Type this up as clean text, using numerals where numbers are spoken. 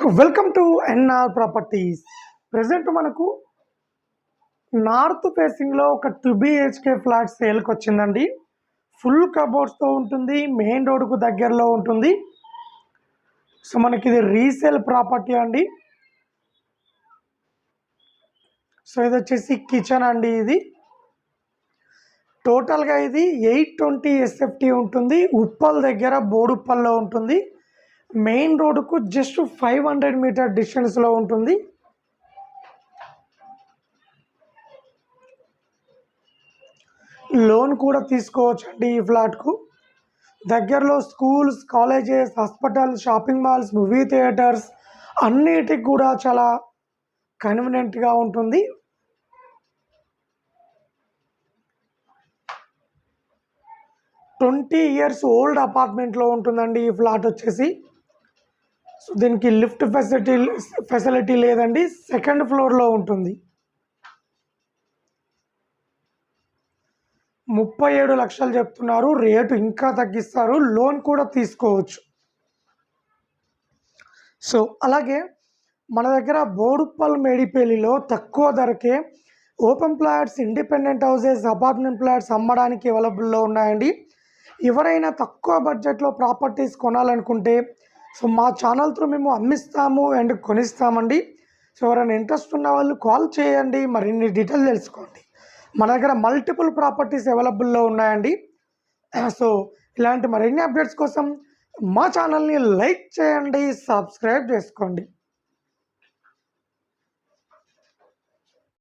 Welcome to NR properties. Present మనకు north ఫేసింగ్లో ఒక 2 BHK ఫ్లాట్ సేల్కి వచ్చిందండి. ఫుల్ కబోర్డ్స్తో ఉంటుంది, మెయిన్ రోడ్కు దగ్గరలో ఉంటుంది. సో మనకి ఇది రీసేల్ ప్రాపర్టీ అండి. సో ఇది వచ్చేసి కిచెన్ అండి. ఇది టోటల్గా ఇది 820 SFT ఉంటుంది. ఉప్పల్ దగ్గర బోడుప్పల్లో ఉంటుంది. మెయిన్ రోడ్కు జస్ట్ 500 మీటర్ డిస్టెన్స్లో ఉంటుంది. లోన్ కూడా తీసుకోవచ్చు అండి. ఈ ఫ్లాట్కు దగ్గరలో schools, colleges, hospitals, shopping malls, movie theatres అన్నిటికి కూడా చాలా కన్వీనియంట్గా ఉంటుంది. ట్వంటీ ఇయర్స్ ఓల్డ్ అపార్ట్మెంట్లో ఉంటుందండి ఈ ఫ్లాట్ వచ్చేసి. సో దీనికి లిఫ్ట్ ఫెసిలిటీ లేదండి, సెకండ్ ఫ్లోర్లో ఉంటుంది. 37 లక్షలు చెప్తున్నారు. రేటు ఇంకా తగ్గిస్తారు, లోన్ కూడా తీసుకోవచ్చు. సో అలాగే మన దగ్గర బోడుప్పల్ మేడిపల్లిలో తక్కువ ధరకే open plots, independent houses, apartment plots అమ్మడానికి అవైలబుల్లో ఉన్నాయండి. ఎవరైనా తక్కువ బడ్జెట్లో ప్రాపర్టీస్ కొనాలనుకుంటే సో మా ఛానల్ త్రూ మేము అమ్మిస్తాము అండ్ కొనిస్తామండి. సో ఎవరైనా ఇంట్రెస్ట్ ఉన్న వాళ్ళు కాల్ చేయండి, మరిన్ని డీటెయిల్ తెలుసుకోండి. మన దగ్గర మల్టిపుల్ ప్రాపర్టీస్ అవైలబుల్లో ఉన్నాయండి. సో ఇలాంటి మరిన్ని అప్డేట్స్ కోసం మా ఛానల్ని లైక్ చేయండి, సబ్స్క్రైబ్ చేసుకోండి.